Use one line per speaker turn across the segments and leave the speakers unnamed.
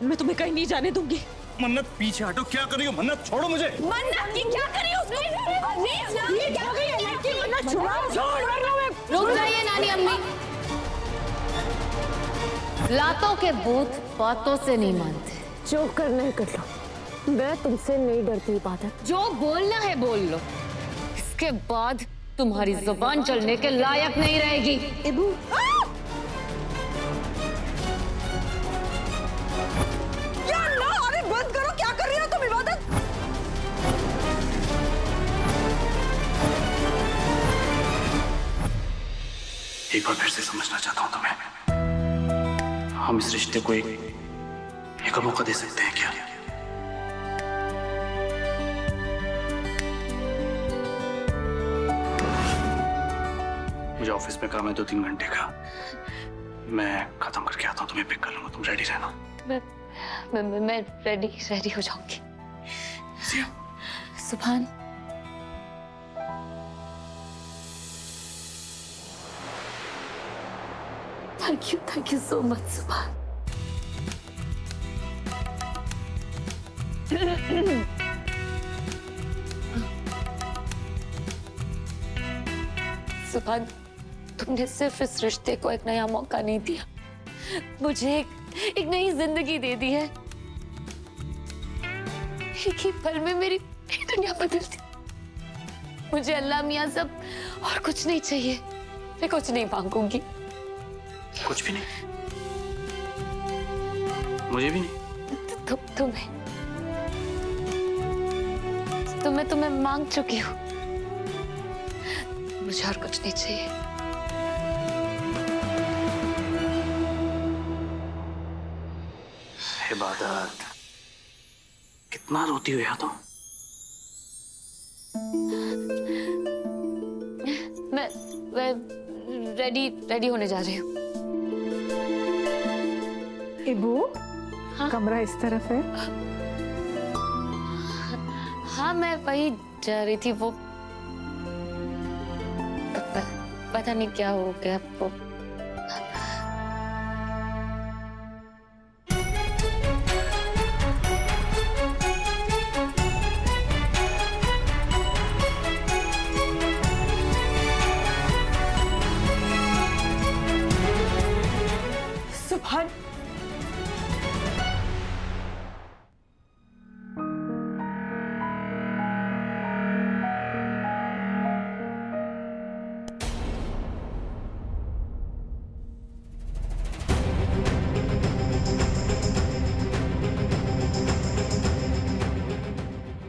मैं तुम्हें कहीं नहीं जाने दूंगी।
मन्नत पीछे हटो, क्या कर रही हो? मन्नत छोड़ो मुझे।
मन्नत ये क्या कर रही हो? ये क्या कर रही है? मन्नत छोड़ो।
रुक जाइए नानी अम्मी। लातों के भूत बातों से नहीं मानते।
जो करना है कर लो, मैं तुमसे नहीं डरती इबादत।
जो बोलना है बोल लो, इसके बाद तुम्हारी जुबान चलने के लायक नहीं रहेगी।
इबू
या अल्लाह, अरे बंद करो, क्या कर रही हो तुम इबादत?
एक बार फिर से समझना चाहता हूं तुम्हें। हम इस रिश्ते को एक मौका दे सकते हैं क्या? मुझे ऑफिस में काम है 2-3 घंटे का, मैं खत्म करके आता हूँ, तुम्हें पिक कर लूंगा। तुम रेडी रहना।
मैं रेडी हो जाऊंगी। सुभान, थैंक यू सो मच सुभान। सुभान, तुमने सिर्फ इस रिश्ते को एक नया मौका नहीं दिया, मुझे एक नई जिंदगी दे दी है। एक ही पल में मेरी दुनिया बदल दी। मुझे अल्लाह मियां सब और कुछ नहीं चाहिए। मैं कुछ नहीं मांगूंगी।
कुछ भी नहीं? मुझे भी नहीं?
तुम्हें मांग चुकी हूँ। मुझे और कुछ नहीं चाहिए।
इबादत, कितना रोती हो यार तुम?
मैं रेडी होने जा रही हूँ।
इबू, हाँ? कमरा इस तरफ है।
हाँ, मैं वही जा रही थी। वो पता नहीं क्या हो गया वो।
सुभान,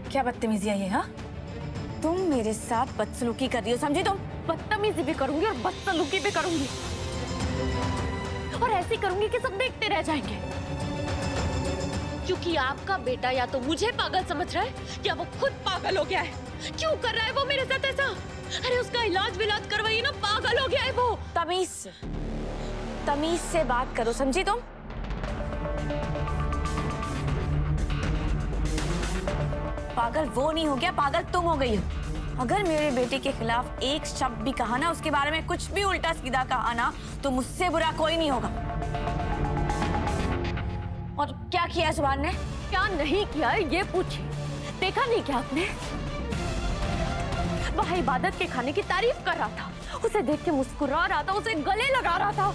क्या बदतमीजी है ये? हाँ, तुम मेरे साथ बदसलूकी कर रही हो, समझी तुम?
बदतमीजी भी करूंगी और बदसलूकी भी करूंगी, और ऐसी करूंगी कि सब देखते रह जाएंगे। क्योंकि आपका बेटा या तो मुझे पागल समझ रहा है या वो खुद पागल हो गया है। क्यों कर रहा है वो मेरे साथ ऐसा? अरे उसका इलाज करवाइए ना, पागल हो गया है वो।
तमीज से बात करो, समझी तुम? पागल वो नहीं हो गया, पागल तुम हो गई हो। अगर मेरे बेटे के खिलाफ एक शब्द भी कहा ना, उसके बारे में कुछ भी उल्टा सीधा कहा ना, तो मुझसे बुरा कोई नहीं होगा। और क्या किया सुभान ने?
क्या नहीं किया है ये पूछिए। देखा नहीं क्या आपने? वह इबादत के खाने की तारीफ कर रहा था, उसे देख के मुस्कुरा रहा था, उसे गले लगा रहा था।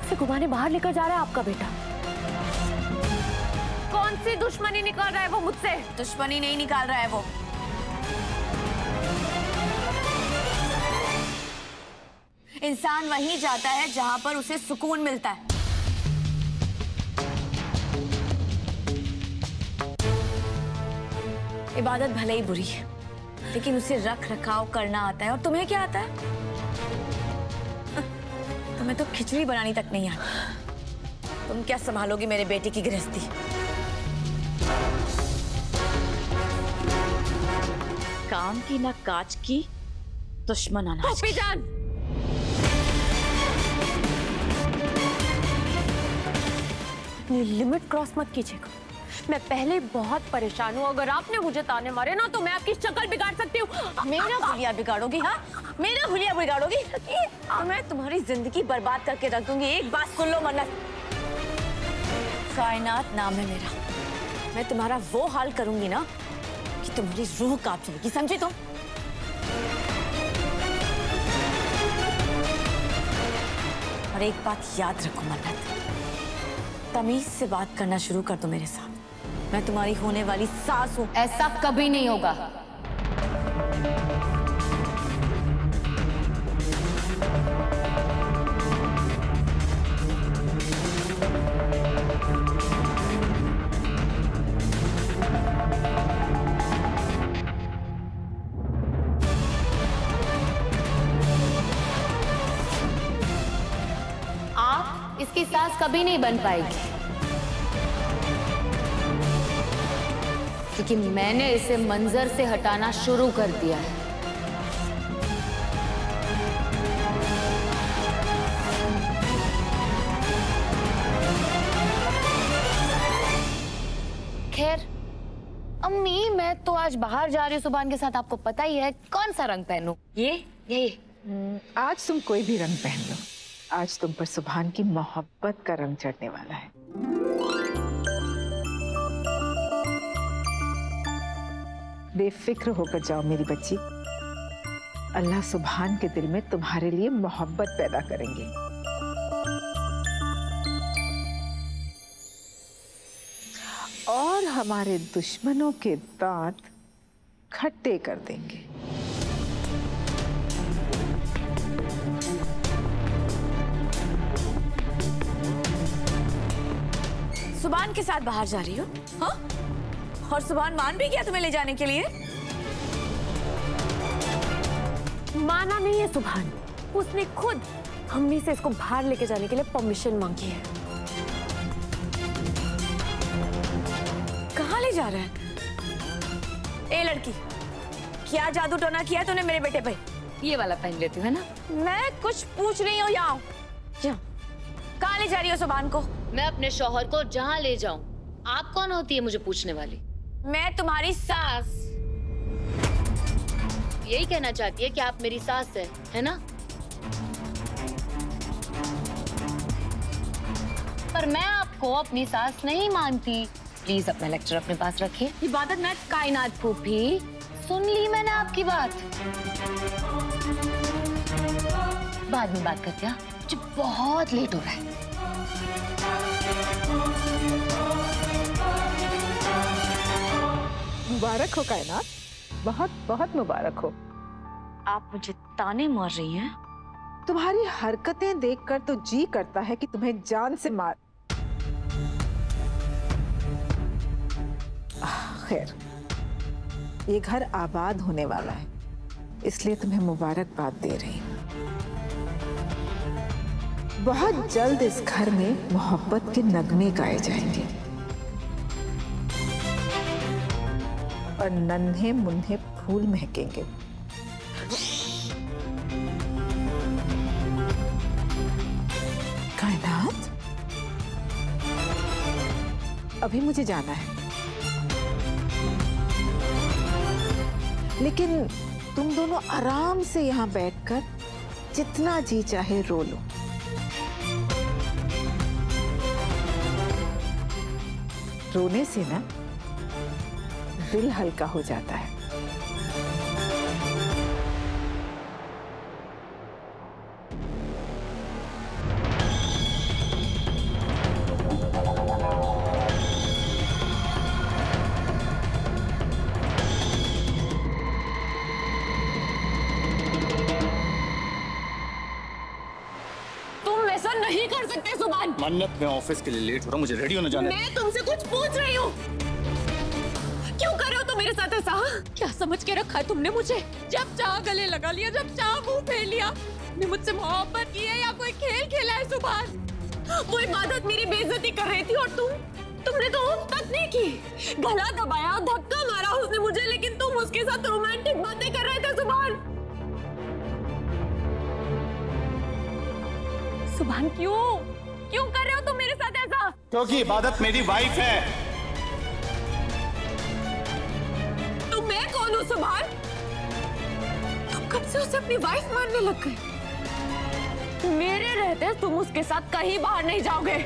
उसे घुमाने बाहर लेकर जा रहा है आपका बेटा। कौन सी दुश्मनी निकाल रहा है वो मुझसे?
दुश्मनी नहीं निकाल रहा है वो। इंसान वहीं जाता है जहां पर उसे सुकून मिलता है। इबादत भले ही बुरी है, लेकिन उसे रख रखाव करना आता है। और तुम्हें क्या आता है? तुम्हें तो खिचड़ी बनानी तक नहीं आती। तुम क्या संभालोगी मेरे बेटे की गृहस्थी?
काम की ना काज की, दुश्मन अनाज की। जान, अपनी लिमिट क्रॉस मत कीजिएगा। मैं पहले बहुत परेशान हूँ। अगर आपने मुझे ताने मारे ना तो मैं आपकी शक्ल बिगाड़ सकती हूँ।
मेरा हुलिया बिगाड़ोगी? हाँ, मेरा हुलिया बिगाड़ोगी तो मैं तुम्हारी जिंदगी बर्बाद करके रख दूंगी। एक बात सुन लो मन्नत, कायनात नाम है मेरा। मैं तुम्हारा वो हाल करूंगी ना कि तुम्हारी रूह कांप जाएगी, समझे तुम? और एक बात याद रखो मन्नत, तमीज से बात करना शुरू कर दो मेरे साथ। मैं तुम्हारी होने वाली सास हूं।
ऐसा कभी नहीं होगा। आप इसकी सास कभी नहीं बन पाएगी, क्योंकि मैंने इसे मंजर से हटाना शुरू कर दिया है। खैर अम्मी, मैं तो आज बाहर जा रही हूँ सुभान के साथ, आपको पता ही है। कौन सा रंग पहनूं? ये
आज तुम कोई भी रंग पहन लो। आज तुम पर सुभान की मोहब्बत का रंग चढ़ने वाला है। बेफिक्र होकर जाओ मेरी बच्ची। अल्लाह सुभान के दिल में तुम्हारे लिए मोहब्बत पैदा करेंगे। और हमारे दुश्मनों के दांत खट्टे कर देंगे।
सुभान के साथ बाहर जा रही हो? हाँ? और सुभान मान भी गया तुम्हें ले जाने के लिए?
माना नहीं है सुभान, उसने खुद अम्मी से इसको बाहर लेके जाने के लिए परमिशन मांगी है।
कहाँ ले जा रहा है? ए लड़की, क्या जादू टोना किया तूने मेरे बेटे पे?
ये वाला पहन लेती हूँ, है ना?
मैं कुछ पूछ रही हूँ। यहाँ कहाँ ले जा रही हो सुभान को?
मैं अपने शौहर को जहाँ ले जाऊं। आप कौन होती है मुझे पूछने वाली?
मैं तुम्हारी सास।
यही कहना चाहती है कि आप मेरी सास है ना? पर मैं आपको अपनी सास नहीं मानती। प्लीज अपना लेक्चर अपने पास रखिए।
इबादत, मैं
कायनात फूफी, सुन ली मैंने आपकी बात। बाद में बात करते हैं, मुझे बहुत लेट हो रहा है।
मुबारक हो कायनात, बहुत बहुत मुबारक हो।
आप मुझे ताने मार रही हैं?
तुम्हारी हरकतें देखकर तो जी करता है कि तुम्हें जान से मार। खैर, ये घर आबाद होने वाला है, इसलिए तुम्हें मुबारकबाद दे रही हूँ। बहुत जल्द इस घर में मोहब्बत के नगमे गाए जाएंगे और नन्हे मुन्ने फूल महकेंगे। कायनात, अभी मुझे जाना है, लेकिन तुम दोनों आराम से यहाँ बैठकर जितना जी चाहे रो लो। रोने से ना दिल हल्का हो जाता है।
नहीं कर सकते सुभान।
मन्नत, मैं ऑफिस के लिए लेट हो रहा हूँ, मुझे रेडी होना जाना है।
मैं तुमसे कुछ पूछ रही हूँ। क्यों कर रहे हो तुम मेरे साथ ऐसा? क्या समझ के रखा है तुमने मुझे? जब चाह गले लगा लिया, जब चाह मुंह फेर लिया। तुमने मुझसे मोहब्बत की है या कोई खेल खेला है सुभान? वो इबादत मेरी बेइज्जती कर रही थी और तुमने तो उफ तक नहीं की। गला दबाया, धक्का मारा उसने मुझे, लेकिन तुम उसके साथ रोमांटिक बातें कर रहे थे सुभान। सुभान, क्यों कर रहे हो तुम मेरे साथ ऐसा?
क्योंकि इबादत मेरी वाइफ है।
तो मैं कौन हूँ सुभान? तुम कब से उसे अपनी वाइफ मानने लग गए? मेरे रहते तुम उसके साथ कहीं बाहर नहीं जाओगे।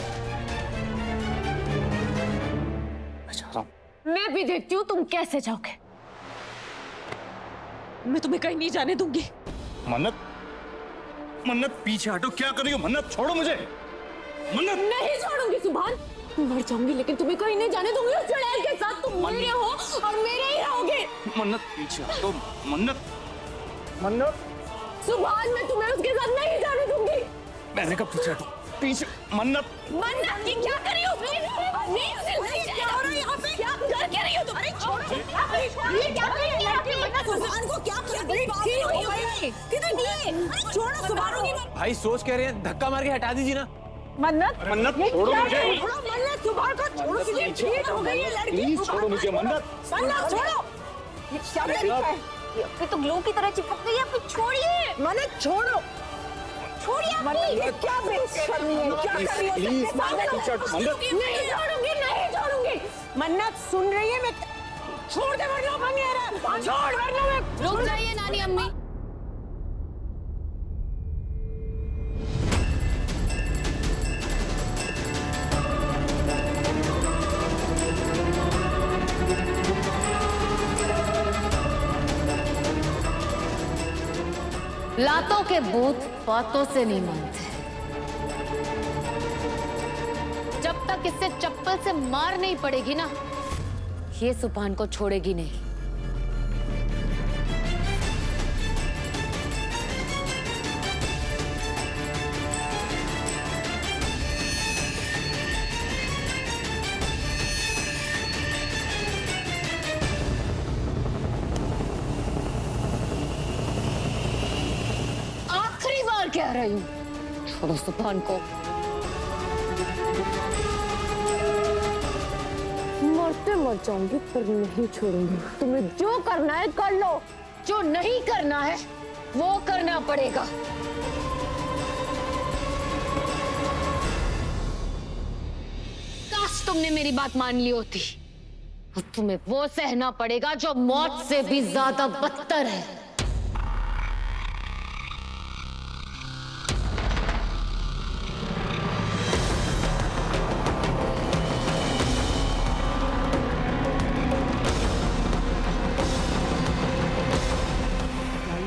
मैं भी देखती हूँ तुम कैसे जाओगे।
मैं तुम्हें कहीं नहीं जाने दूंगी।
मन्नत, मन्नत पीछे हटो, क्या कर रही हो? मन्नत छोड़ो मुझे। मन्नत
नहीं छोड़ूंगी सुभान, मर जाऊंगी लेकिन तुम्हें कहीं नहीं जाने दूंगी। उस चुड़ैल के साथ तुम मेरे हो और मेरे ही रहोगे।
मन्नत पीछे हटो। मन्नत, मन्नत
सुभान, मैं तुम्हें उसके साथ नहीं जाने दूंगी।
मैंने कब पीछे हटो? पीछे मन्नत।
मन्नत ये क्या कर रही हो? नहीं उसे क्या हो रहा है यहाँ पे? क्या कर क्या रही हो तुम? अरे छोड़ो, ये क्या कर रही है? मन्नत सुभान को क्या कर रही हो? किधर छोड़ो सुभान की।
भाई सोच कह रहे हैं, धक्का मार के हटा दीजिए ना।
मन्नत,
मन्नत छोड़ो मुझे।
छोड़ो मन्नत, सुभान को छोड़ो। मुझे ठीक हो गई है लड़की।
प्लीज छोड़ो मुझे मन्नत।
मन्नत छोड़ो। ये क्या तरीका है?
ये तो ग्लो की तरह चिपक गई है, आप छोड़िए।
मन्नत छोड़ो।
छोड़िए
मन्नत, ये क्या बेशर्मी है? क्या कर रही हो?
प्लीज पीछे हटो। मन्नत
नहीं छोड़ूंगी, नहीं छोड़ूंगी।
मन्नत सुन रही है? मैं छोड़ दे वरना बन गया रे। छोड़ वरना मैं।
रुक जाइए नानी अम्मी। लातों के भूत बातों से नहीं मानते। जब तक इसे चप्पल से मार नहीं पड़ेगी ना, ये सुभान को छोड़ेगी नहीं। आखिरी बार कह रही हूं, छोड़ो सुभान को। मरते मर जाऊंगी पर नहीं छोड़ूंगी। तुम्हें जो करना है कर लो, जो नहीं करना है वो करना पड़ेगा। काश तुमने मेरी बात मान ली होती। अब तुम्हें वो सहना पड़ेगा जो मौत से भी ज्यादा बदतर है।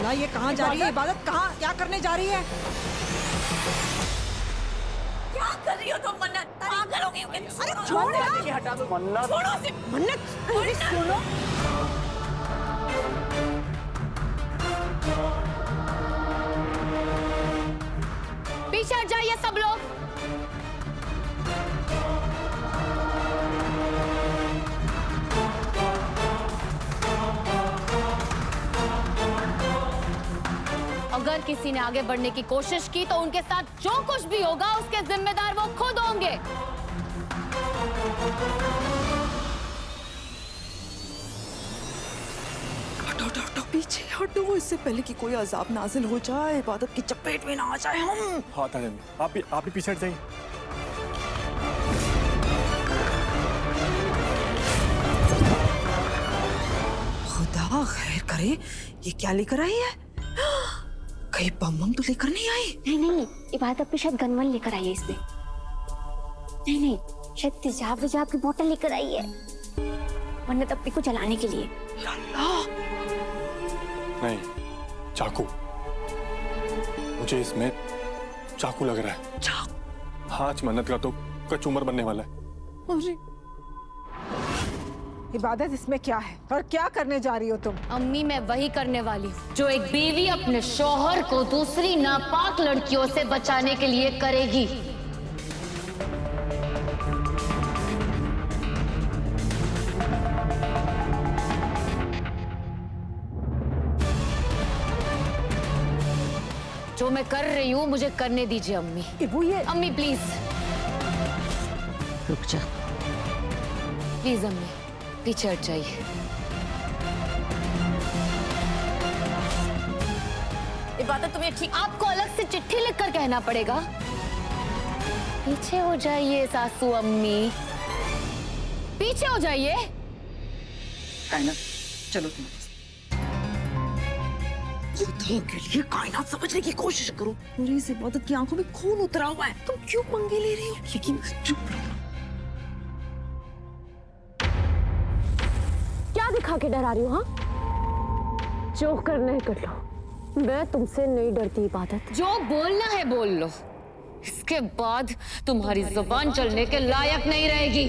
ये कहाँ जा रही है? इबादत कहाँ, क्या करने जा रही है?
क्या कर रही हो तुम मन्नत? पागल हो गई हो क्या?
अरे छोड़ यार।
हटा दो मन्नत।
छोड़ो उसे।
मन्नत, अरे सुनो।
पीछे हट जाइए सब लोग। अगर किसी ने आगे बढ़ने की कोशिश की तो उनके साथ जो कुछ भी होगा उसके जिम्मेदार वो खुद होंगे।
हटो हटो हटो, पीछे हटो, इससे पहले कि कोई अजाब नाजिल हो जाए, इबादत की चपेट में ना आ जाए हम।
हाँ ताजन, आप भी पीछे हट जाइए।
खुदा खैर करे, ये क्या लेकर आई है? कहीं बम तो लेकर नहीं आई?
नहीं, इबादत पे शायद गनवन लेकर आई है इसमें। नहीं, शायद तेजाब वेजाब की बोतल लेकर आई है, मन्नत अपनी को जलाने के लिए।
नहीं, चाकू। मुझे इसमें चाकू लग रहा है।
चाकू?
हाँ, आज मन्नत का तो कचूमर बनने वाला है।
अरे
इबादत, इसमें क्या है और क्या करने जा रही हो तुम?
अम्मी, मैं वही करने वाली हूँ जो एक बीवी अपने शौहर को दूसरी नापाक लड़कियों से बचाने के लिए करेगी। जो मैं कर रही हूँ मुझे करने दीजिए अम्मी।
इबू, ये
अम्मी प्लीज रुक जा, प्लीज अम्मी पीछे हट जाइए।
इबादत तुम्हें ठीक।
आपको अलग से चिट्ठी लिखकर कहना पड़ेगा। पीछे हो जाइए सासू अम्मी, पीछे हो जाइए।
चलो तुम खुदा के लिए कायनात समझने की कोशिश करो। पूरी इस इबादत की आंखों में खून उतरा हुआ है, तुम क्यों पंगे ले रही हो? लेकिन चुप रहो।
खा के डरा रही हो? हाँ, जो करना है कर लो, मैं तुमसे नहीं डरती इबादत।
जो बोलना है बोल लो, इसके बाद तुम्हारी जुबान चलने के लायक नहीं रहेगी।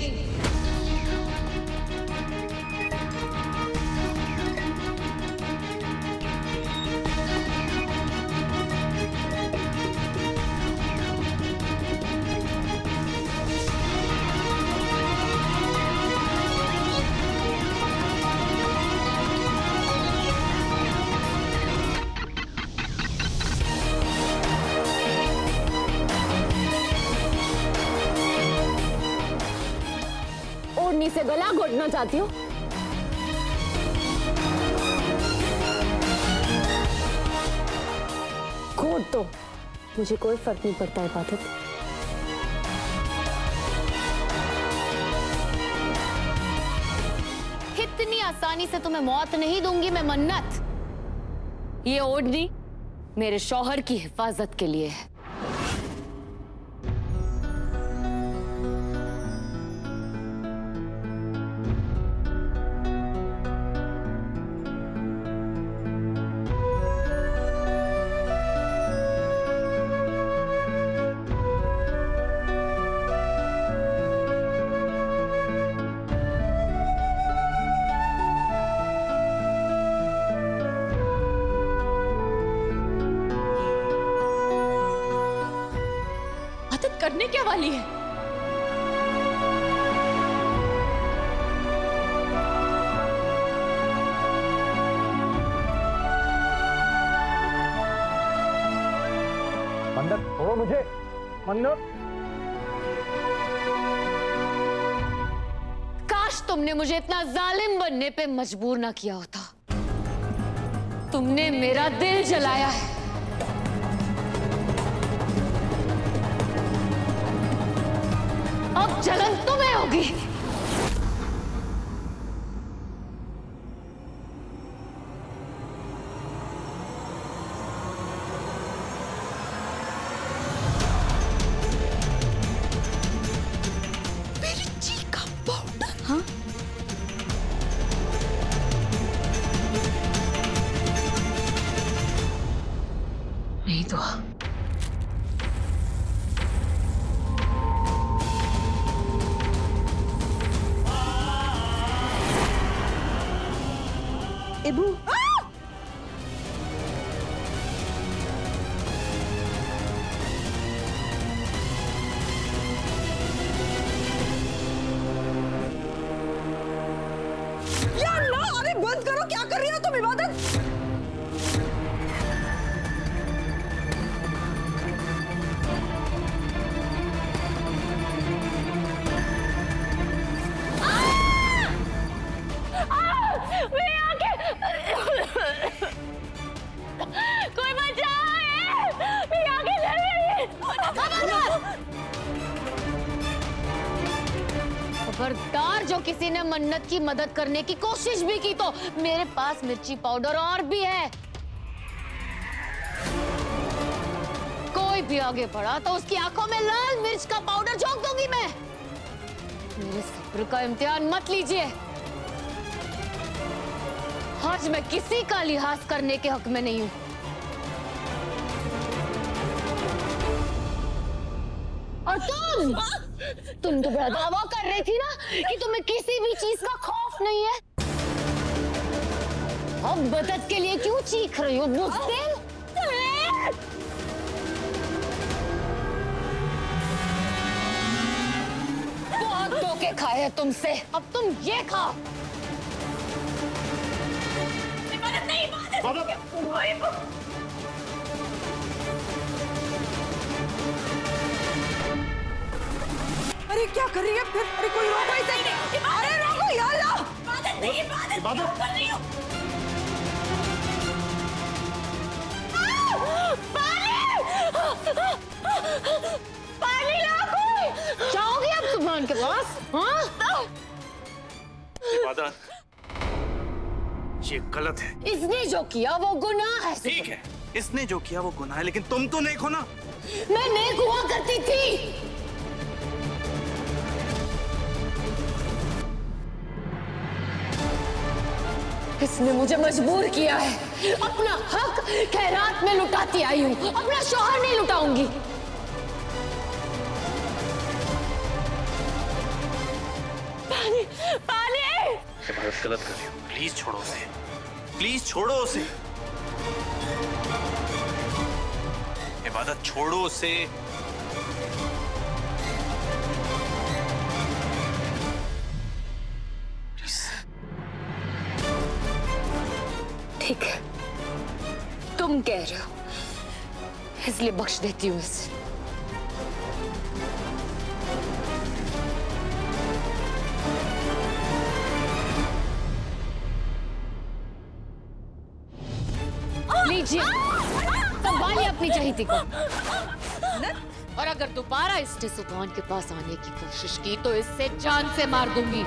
ओढ़नी से गला घोटना चाहती हो? घोट दो, मुझे कोई फर्क नहीं पड़ता इबादत।
इतनी आसानी से तुम्हें मौत नहीं दूंगी मैं मन्नत। ये ओढ़नी मेरे शौहर की हिफाजत के लिए है।
करने क्या वाली है?
मन्नत छोड़ो मुझे, मन्नत।
काश तुमने मुझे इतना जालिम बनने पे मजबूर ना किया होता। तुमने मेरा दिल जलाया है। अब जलन तुम्हें होगी।
मिर्ची का पाउडर?
हाँ,
नहीं तो इबू।
यार ना, अरे बंद करो, क्या कर रही हो तुम इबादत?
कोई बचाओ! मैं आगे लड़ रही है।
खबरदार, जो किसी ने मन्नत की मदद करने की कोशिश भी की तो मेरे पास मिर्ची पाउडर और भी है। कोई भी आगे बढ़ा तो उसकी आंखों में लाल मिर्च का पाउडर झोंक दूंगी मैं। मेरे सब्र का इम्तिहान मत लीजिए। आज मैं किसी का लिहाज करने के हक में नहीं हूं। और तुम तो बड़ा दावा कर रही थी ना कि तुम्हें किसी भी चीज का खौफ नहीं है। अब मदद के लिए क्यों चीख रही हो बुज़दिल? बहुत धोखे खाए हैं तुमसे, अब तुम ये खाओ।
अरे क्या कर रही है फिर? अरे कोई रोको इसे! अरे रोको या अल्लाह!
इबादत
कर रही हो? पानी ला कोई!
जाओगे अब सुभान के पास? हाँ?
इबादत, ये गलत है।
इसने जो किया वो गुनाह है।
ठीक है, इसने जो किया वो गुनाह है, लेकिन तुम तो नेक हो ना।
मैं नेक हुआ करती थी। इसने मुझे मजबूर किया है। अपना हक खैरात में लुटाती आई हूँ, अपना शौहर नहीं लुटाऊंगी। पानी पानी।
इबादत गलत कर रही हो, प्लीज छोड़ो उसे, प्लीज छोड़ो उसे। इबादत छोड़ो उसे।
ठीक है, तुम कह रहे हो इसलिए बख्श देती हूँ इसे। लीजिए, संभालिए अपनी चहेती को। और अगर दोबारा इसने सुभान के पास आने की कोशिश की तो इससे जान से मार दूंगी।